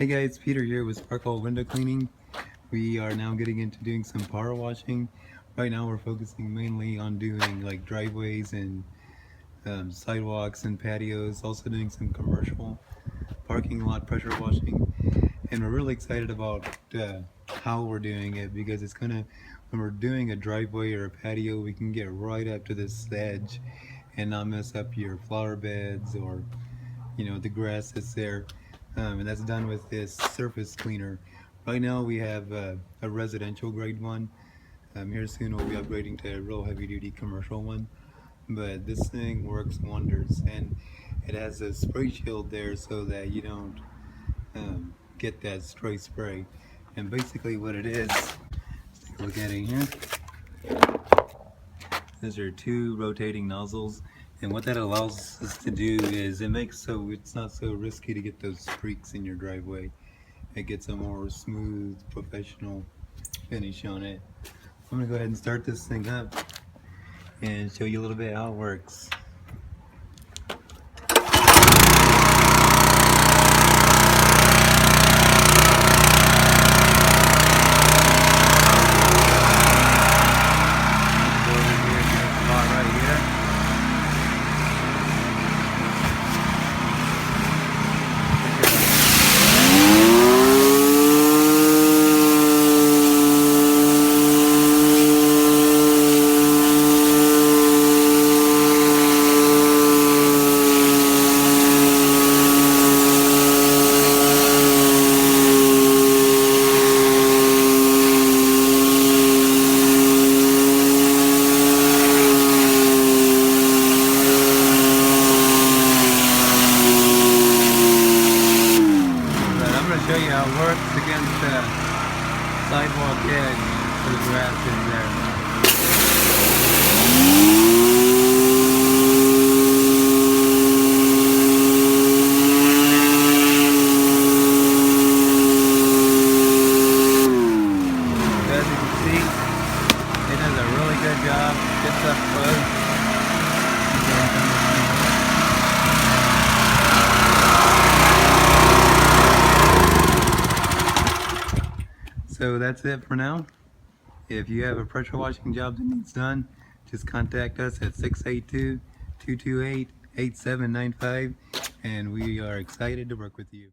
Hey guys, Peter here with Sparkall Window Cleaning. We are now getting into doing some power washing. Right now we're focusing mainly on doing like driveways and sidewalks and patios, also doing some commercial parking lot pressure washing. And we're really excited about how we're doing it because it's gonna, when we're doing a driveway or a patio, we can get right up to this edge and not mess up your flower beds or the grass that's there, and that's done with this surface cleaner. Right now we have a residential grade one. Here soon we'll be upgrading to a real heavy duty commercial one, but this thing works wonders, and it has a spray shield there so that you don't get that stray spray. And basically what it is, let's take a look at it here. These are two rotating nozzles, and what that allows us to do is it makes so it's not so risky to get those streaks in your driveway. It gets a more smooth, professional finish on it. I'm gonna go ahead and start this thing up and show you a little bit how it works. Show you how it works against the sidewalk edge where the grass is there. As you can see, it does a really good job. Gets up close. So that's it for now. If you have a pressure washing job that needs done, just contact us at 682-228-8795, and we are excited to work with you.